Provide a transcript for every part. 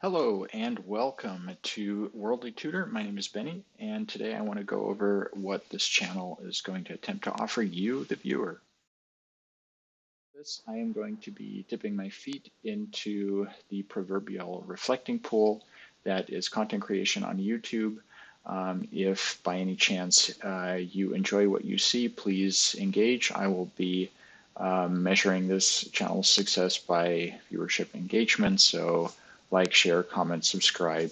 Hello and welcome to Worldly Tutor. My name is Benny, and today I want to go over what this channel is going to attempt to offer you, the viewer. This, I am going to be dipping my feet into the proverbial reflecting pool that is content creation on YouTube. If by any chance you enjoy what you see, please engage. I will be measuring this channel's success by viewership engagement. So like, share, comment, subscribe.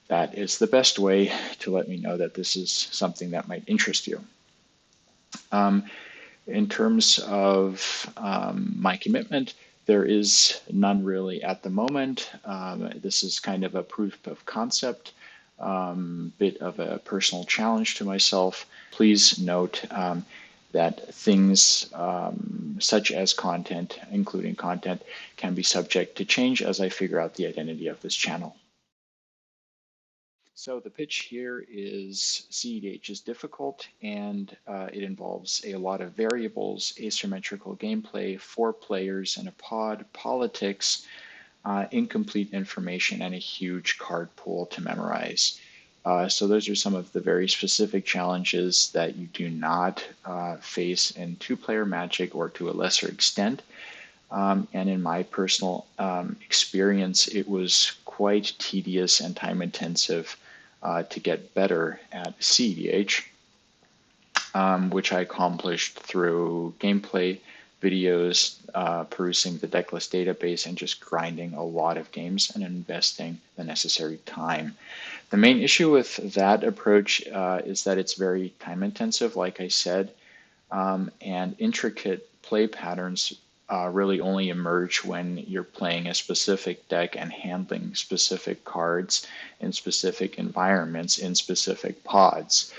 That is the best way to let me know that this is something that might interest you. In terms of my commitment, there is none really at the moment. This is kind of a proof of concept, bit of a personal challenge to myself. Please note that things such as content, including content, can be subject to change as I figure out the identity of this channel. So the pitch here is cEDH is difficult and it involves a lot of variables, asymmetrical gameplay, 4 players in a pod, politics, incomplete information, and a huge card pool to memorize. So those are some of the very specific challenges that you do not face in 2-player Magic, or to a lesser extent. And in my personal experience, it was quite tedious and time intensive to get better at cEDH, which I accomplished through gameplay videos, perusing the decklist database, and just grinding a lot of games and investing the necessary time. The main issue with that approach is that it's very time intensive, like I said, and intricate play patterns really only emerge when you're playing a specific deck and handling specific cards in specific environments in specific pods.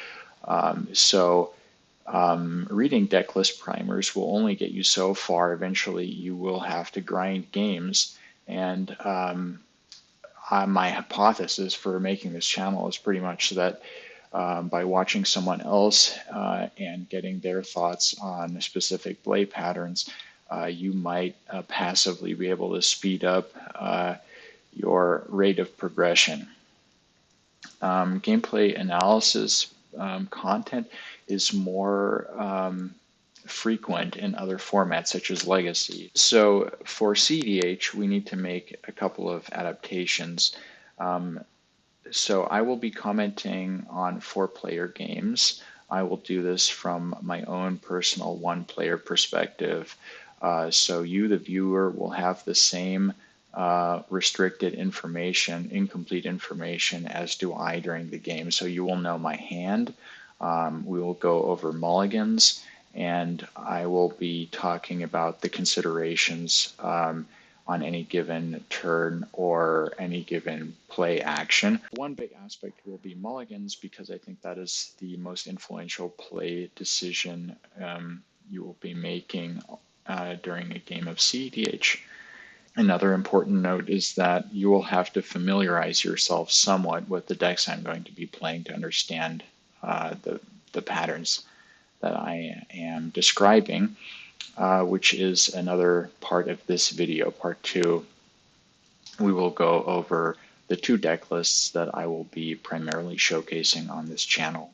Reading decklist primers will only get you so far. Eventually, you will have to grind games. And my hypothesis for making this channel is pretty much that by watching someone else and getting their thoughts on specific play patterns, you might passively be able to speed up your rate of progression. Gameplay analysis content is more frequent in other formats such as Legacy. So for cEDH, we need to make a couple of adaptations. So I will be commenting on 4-player games. I will do this from my own personal 1-player perspective. So you, the viewer, will have the same restricted information, incomplete information, as do I during the game. So you will know my hand. We will go over mulligans, and I will be talking about the considerations on any given turn or any given play action. One big aspect will be mulligans, because I think that is the most influential play decision you will be making during a game of cEDH. Another important note is that you will have to familiarize yourself somewhat with the decks I'm going to be playing to understand the patterns that I am describing, which is another part of this video, part 2. We will go over the 2 deck lists that I will be primarily showcasing on this channel.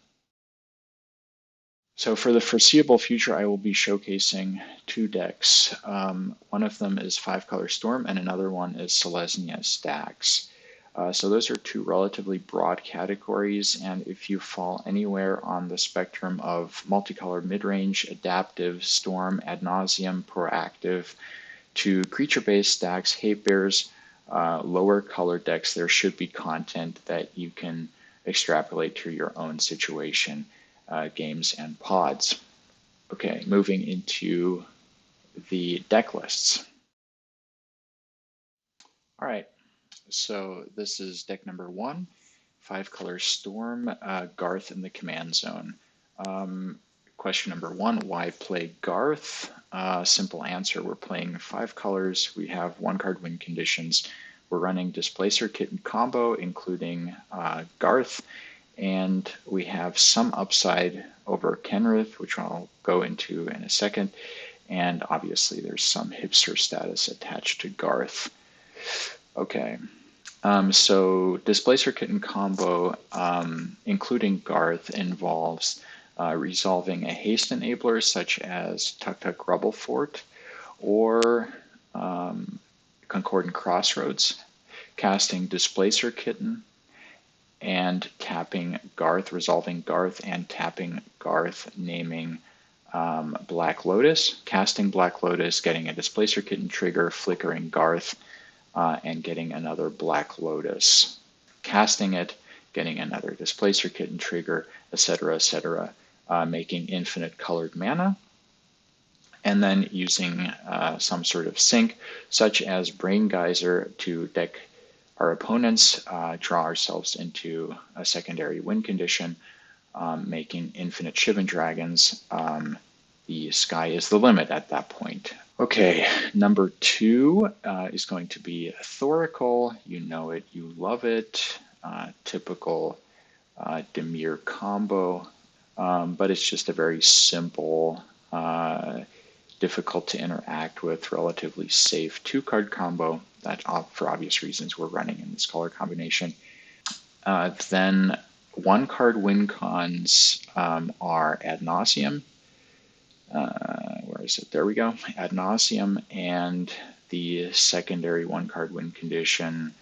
So for the foreseeable future, I will be showcasing 2 decks. One of them is 5-Color Storm, and another one is Selesnya Stacks. So those are 2 relatively broad categories, and if you fall anywhere on the spectrum of multicolor midrange, adaptive, storm, ad nauseum, proactive, to creature-based stacks, hate bears, lower color decks, there should be content that you can extrapolate to your own situation. Games and pods. Okay, moving into the deck lists. All right, so this is deck number 1, 5-Color Storm, Garth in the command zone. Question number 1, why play Garth? Simple answer, we're playing 5 colors, we have 1-card win conditions, we're running Displacer Kit and combo, including Garth, and we have some upside over Kenrith, which I'll go into in a second, and obviously there's some hipster status attached to Garth. Okay. So Displacer Kitten combo, including Garth, involves resolving a haste enabler such as Tuk Tuk Rubble Fort or Concordant Crossroads, casting Displacer Kitten, and tapping Garth, resolving Garth, and tapping Garth, naming Black Lotus, casting Black Lotus, getting a Displacer Kitten trigger, flickering Garth, and getting another Black Lotus, casting it, getting another Displacer Kitten trigger, etc., making infinite colored mana, and then using some sort of sync, such as Brain Geyser, to deck our opponents, draw ourselves into a secondary win condition, making infinite Shivan Dragons. The sky is the limit at that point. Okay, number 2 is going to be Thoracle. You know it, you love it. Typical Dimir combo, but it's just a very simple, difficult to interact with, relatively safe 2-card combo that, for obvious reasons, we're running in this color combination. Then 1-card win cons are Ad Nauseam. Where is it? There we go. Ad Nauseam, and the secondary 1-card win condition.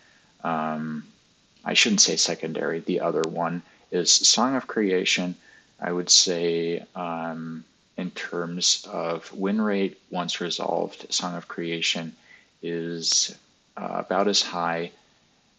I shouldn't say secondary. The other one is Song of Creation. I would say in terms of win rate, once resolved, Song of Creation is about as high,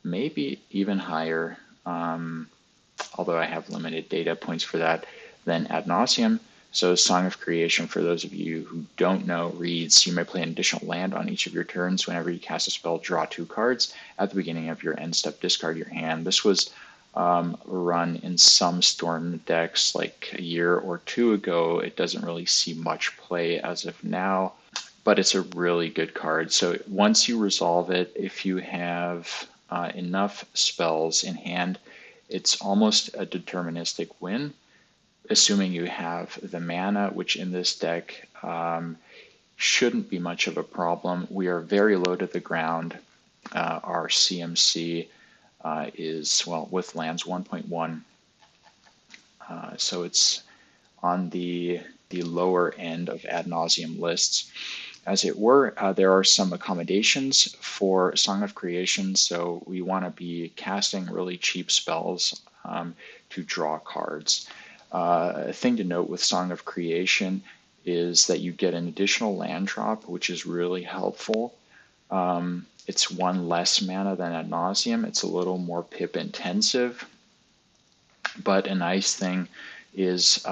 maybe even higher, although I have limited data points for that, than Ad Nauseam. So Song of Creation, for those of you who don't know, reads, you may play an additional land on each of your turns. Whenever you cast a spell, draw 2 cards. At the beginning of your end step, discard your hand. This was run in some Storm decks like a year or 2 ago. It doesn't really see much play as of now, but it's a really good card. So once you resolve it, if you have enough spells in hand, it's almost a deterministic win, assuming you have the mana, which in this deck shouldn't be much of a problem. We are very low to the ground. Our CMC is, well, with lands 1.1, so it's on the lower end of Ad Nauseam lists. As it were, there are some accommodations for Song of Creation, so we want to be casting really cheap spells to draw cards. A thing to note with Song of Creation is that you get an additional land drop, which is really helpful. It's 1 less mana than Ad Nauseam. It's a little more pip intensive, but a nice thing is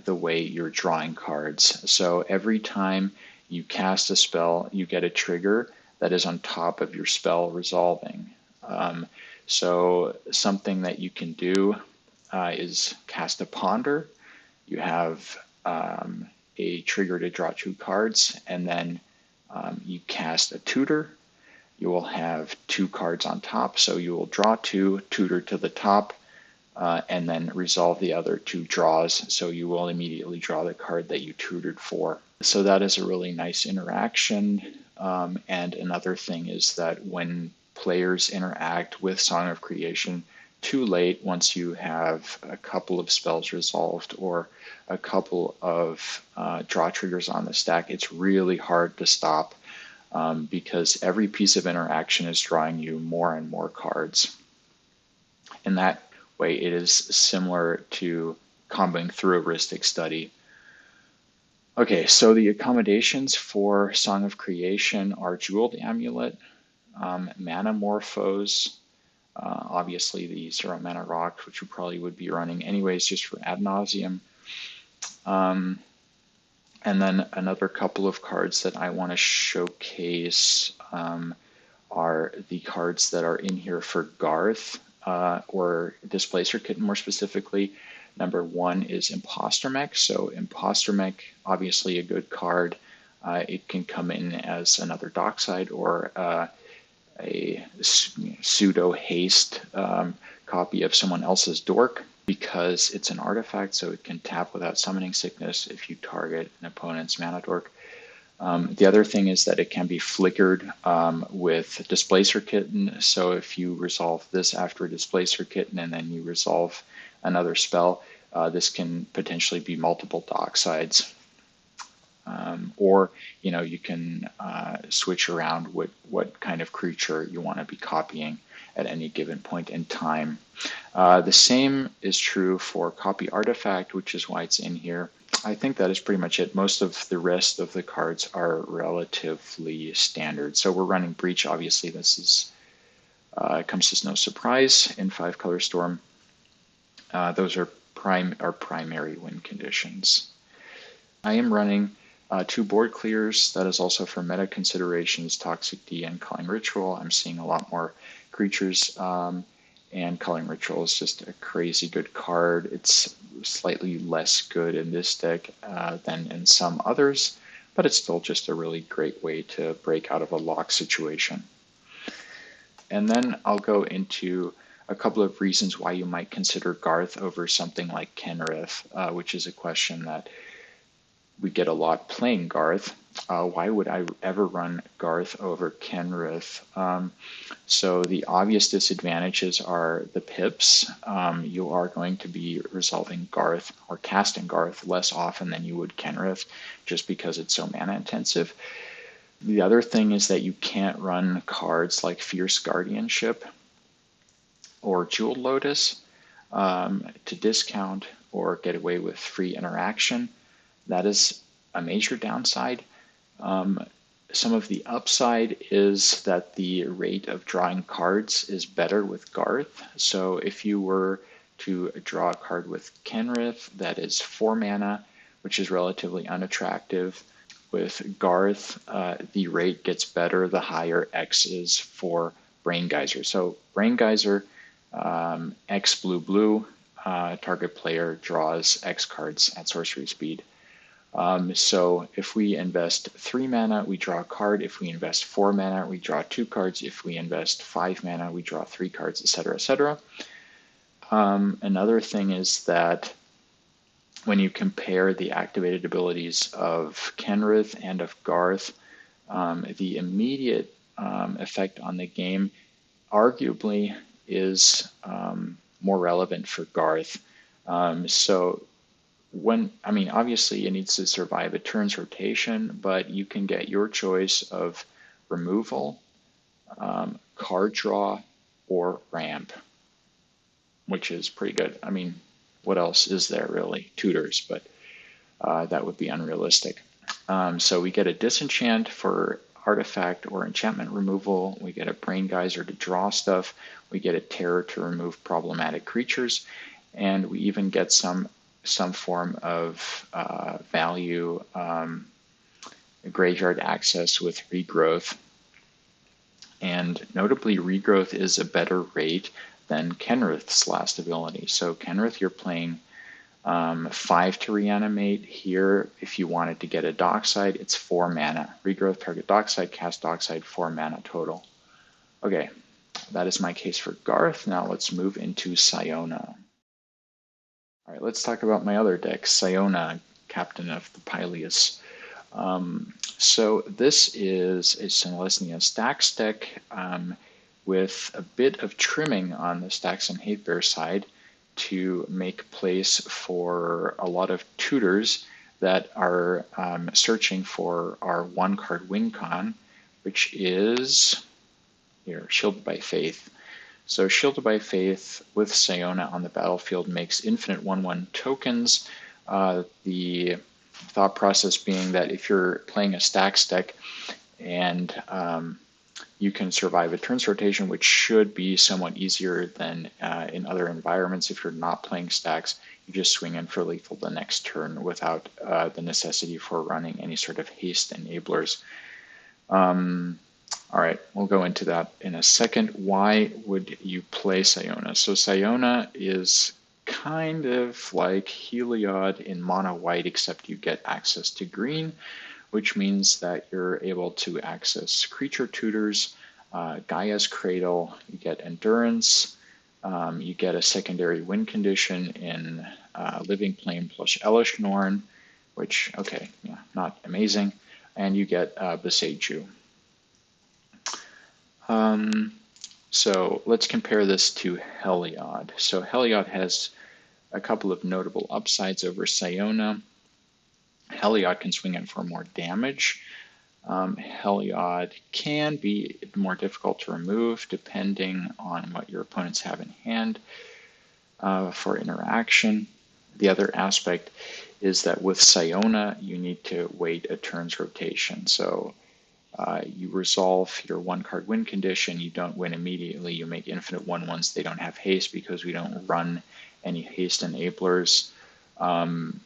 the way you're drawing cards. So every time you cast a spell, you get a trigger that is on top of your spell resolving. So something that you can do is cast a Ponder. You have a trigger to draw 2 cards, and then you cast a Tutor. You will have 2 cards on top, so you will draw 2, tutor to the top, and then resolve the other 2 draws, so you will immediately draw the card that you tutored for. So that is a really nice interaction. And another thing is that when players interact with Song of Creation too late, once you have a couple of spells resolved or a couple of draw triggers on the stack, it's really hard to stop because every piece of interaction is drawing you more and more cards. In that way, it is similar to comboing through a heuristic study. Okay, so the accommodations for Song of Creation are Jeweled Amulet, Mana Morphose, obviously the 0 mana rocks, which you probably would be running anyways just for Ad Nauseam. And then another couple of cards that I want to showcase are the cards that are in here for Garth, or Displacer Kitten more specifically. Number 1 is Imposter Mech. So Imposter Mech, obviously a good card. It can come in as another Dockside or a pseudo haste copy of someone else's Dork, because it's an artifact, so it can tap without summoning sickness if you target an opponent's mana Dork. The other thing is that it can be flickered with Displacer Kitten. So if you resolve this after a Displacer Kitten and then you resolve another spell, this can potentially be multiple Docksides. Or you can switch around what kind of creature you want to be copying at any given point in time. The same is true for Copy Artifact, which is why it's in here. I think that is pretty much it. Most of the rest of the cards are relatively standard. So we're running Breach. Obviously, this is comes as no surprise in 5-color Storm. Those are primary win conditions. I am running 2 board clears. That is also for meta considerations, Toxic D and Culling Ritual. I'm seeing a lot more creatures, and Culling Ritual is just a crazy good card. It's slightly less good in this deck than in some others, but it's still just a really great way to break out of a lock situation. And then I'll go into a couple of reasons why you might consider Garth over something like Kenrith, which is a question that we get a lot playing Garth. Why would I ever run Garth over Kenrith? So the obvious disadvantages are the pips. You are going to be resolving Garth or casting Garth less often than you would Kenrith, just because it's so mana intensive. The other thing is that you can't run cards like Fierce Guardianship or Jeweled Lotus to discount or get away with free interaction. That is a major downside. Some of the upside is that the rate of drawing cards is better with Garth. So if you were to draw a card with Kenrith that is 4 mana, which is relatively unattractive, with Garth, the rate gets better the higher X is for Brain Geyser. So Brain Geyser, X blue, target player draws X cards at sorcery speed. So if we invest 3 mana, we draw a card. If we invest 4 mana, we draw 2 cards. If we invest 5 mana, we draw 3 cards, etc., etc. Another thing is that when you compare the activated abilities of Kenrith and of Garth, the immediate effect on the game arguably is more relevant for Garth. Obviously it needs to survive a turn's rotation, but you can get your choice of removal, card draw, or ramp, which is pretty good. I mean, what else is there really? Tutors, but that would be unrealistic. So we get a disenchant for artifact or enchantment removal. We get a Brain Geyser to draw stuff. We get a terror to remove problematic creatures, and we even get some form of value graveyard access with Regrowth. And notably, Regrowth is a better rate than Kenrith's last ability. So Kenrith, you're playing 5 to reanimate. Here, if you wanted to get a Dockside, it's 4 mana. Regrowth, target Dockside, cast Dockside, 4 mana total. Okay, that is my case for Garth. Now let's move into Siona. All right, let's talk about my other deck, Siona, Captain of the Pyleus. So this is a Celestia Stacks deck with a bit of trimming on the Stacks and Hatebear side to make place for a lot of tutors that are searching for our 1-card win con, which is here, Shielded by Faith. So Shielded by Faith with Siona on the battlefield makes infinite 1/1 tokens. The thought process being that if you're playing a Stacks deck and you can survive a turn's rotation, which should be somewhat easier than in other environments. If you're not playing Stacks, you just swing in for lethal the next turn without the necessity for running any sort of haste enablers. All right, we'll go into that in a second. Why would you play Siona? So Siona is kind of like Heliod in mono white, except you get access to green, which means that you're able to access creature tutors, Gaia's Cradle, you get endurance, you get a secondary win condition in Living Flame plus Elish Norn, which, okay, yeah, not amazing. and you get Beseiju. So let's compare this to Heliod. So Heliod has a couple of notable upsides over Siona. Heliod can swing in for more damage. Heliod can be more difficult to remove depending on what your opponents have in hand for interaction. The other aspect is that with Siona, you need to wait a turn's rotation. So you resolve your one card win condition, you don't win immediately, you make infinite 1/1s, they don't have haste because we don't run any haste enablers. And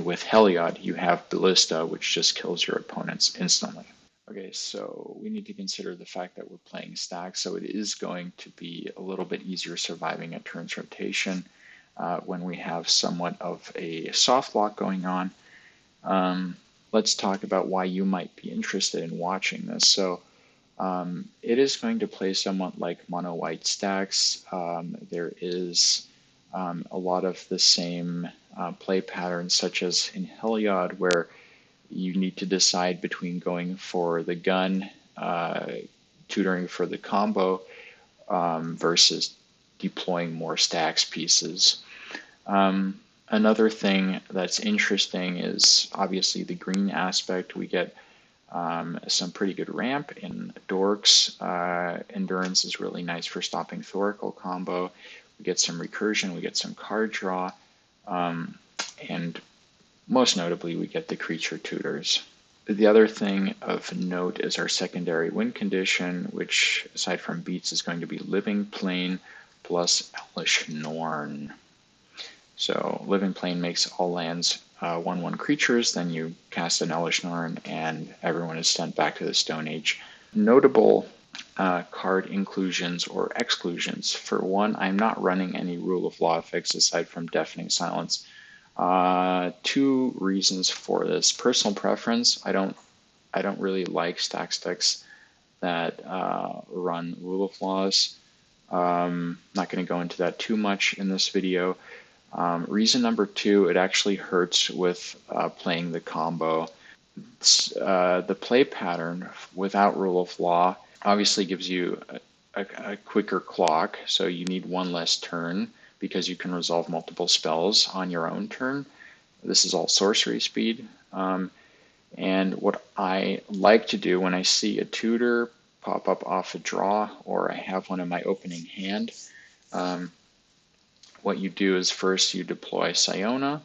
with Heliod, you have Ballista, which just kills your opponents instantly. Okay, so we need to consider the fact that we're playing stacks, so it is going to be a little bit easier surviving a turn's rotation when we have somewhat of a soft lock going on. Let's talk about why you might be interested in watching this. So it is going to play somewhat like mono white stacks. There is a lot of the same play patterns, such as in Heliod, where you need to decide between going for the gun, tutoring for the combo, versus deploying more stacks pieces. Another thing that's interesting is obviously the green aspect. We get some pretty good ramp in dorks. Endurance is really nice for stopping Thoracle combo. We get some recursion, we get some card draw, and most notably, we get the creature tutors. The other thing of note is our secondary win condition, which aside from beats is going to be Living Plane plus Elvish Norn. So Living Plane makes all lands 1/1 creatures, then you cast an Elvish Norn and everyone is sent back to the Stone Age. Notable card inclusions or exclusions. For one, I'm not running any Rule of Law effects aside from Deafening Silence. Two reasons for this. Personal preference, I don't really like stack decks that run Rule of Laws. Not going to go into that too much in this video. Reason number two, it actually hurts with playing the combo. The play pattern without Rule of Law obviously gives you a quicker clock, so you need one less turn because you can resolve multiple spells on your own turn. This is all sorcery speed. And what I like to do when I see a tutor pop up off a draw, or I have one in my opening hand, what you do is first you deploy Siona,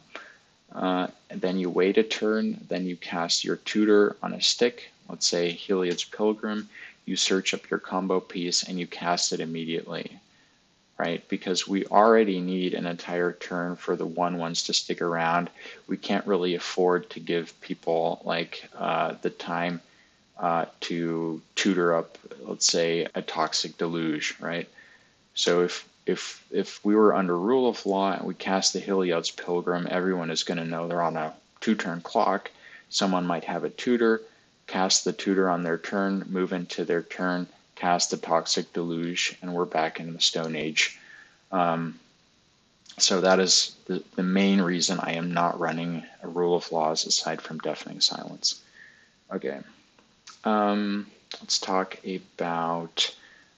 and then you wait a turn, then you cast your tutor on a stick, let's say Heliod's Pilgrim, you search up your combo piece and you cast it immediately, right? Because we already need an entire turn for the 1/1s to stick around. We can't really afford to give people like the time to tutor up, let's say, a Toxic Deluge, right? So if we were under Rule of Law and we cast the Heliod's Pilgrim, everyone is going to know they're on a 2-turn clock. Someone might have a tutor, cast the tutor on their turn, move into their turn, cast the Toxic Deluge, and we're back in the Stone Age. So that is the main reason I am not running a Rule of Laws aside from Deafening Silence. Okay, let's talk about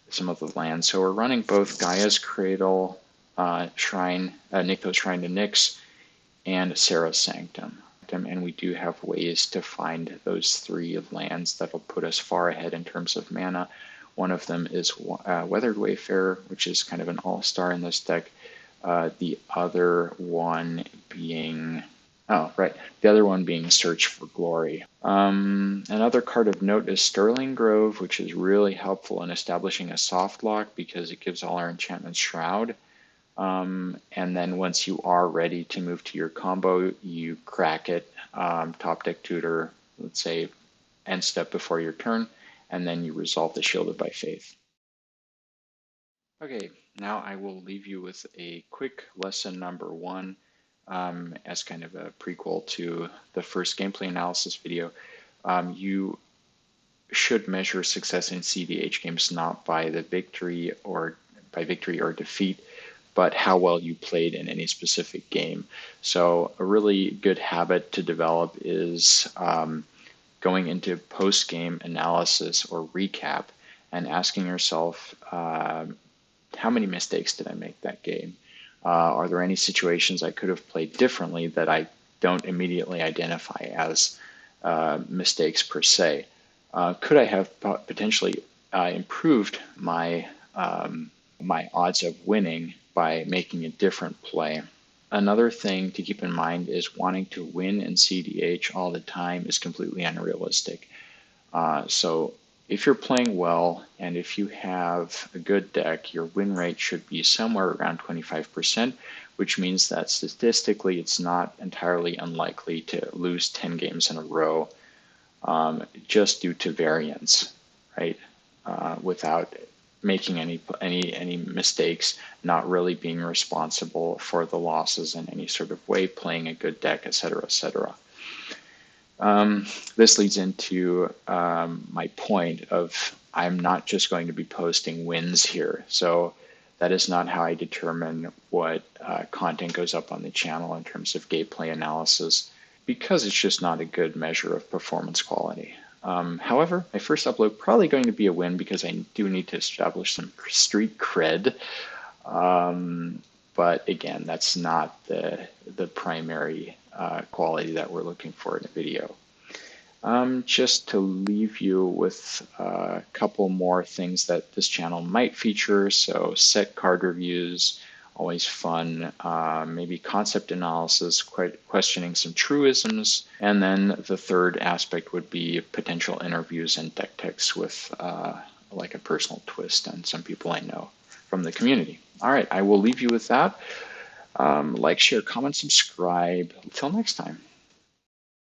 some of the lands. So we're running both Gaia's Cradle, Shrine, Nykthos Shrine to Nyx, and Sarah's Sanctum. And we do have ways to find those three lands that will put us far ahead in terms of mana. One of them is Weathered Wayfarer, which is kind of an all-star in this deck. The other one being Search for Glory. Another card of note is Sterling Grove, which is really helpful in establishing a soft lock because it gives all our enchantments Shroud. And then once you are ready to move to your combo, you crack it, top deck tutor, let's say, end step before your turn, and then you resolve the Shielded by Faith. Okay, now I will leave you with a quick lesson number one. As kind of a prequel to the first gameplay analysis video. You should measure success in cEDH games not by the victory or defeat, but how well you played in any specific game. So a really good habit to develop is going into post-game analysis or recap and asking yourself, how many mistakes did I make that game? Are there any situations I could have played differently that I don't immediately identify as mistakes per se? Could I have potentially improved my my odds of winning by making a different play? Another thing to keep in mind is wanting to win in cEDH all the time is completely unrealistic. So if you're playing well and if you have a good deck, your win rate should be somewhere around 25%, which means that statistically it's not entirely unlikely to lose 10 games in a row just due to variance, right? Without making any mistakes, not really being responsible for the losses in any sort of way, playing a good deck, etc., etc. This leads into my point of I'm not just going to be posting wins here. So that is not how I determine what content goes up on the channel in terms of gameplay analysis, because it's just not a good measure of performance quality. However, my first upload probably going to be a win because I do need to establish some street cred. But again, that's not the primary quality that we're looking for in a video. Just to leave you with a couple more things that this channel might feature. So set card reviews, always fun, maybe concept analysis, questioning some truisms. And then the third aspect would be potential interviews and deck techs with like a personal twist on some people I know from the community. All right, I will leave you with that. Like, share, comment, subscribe. Until next time.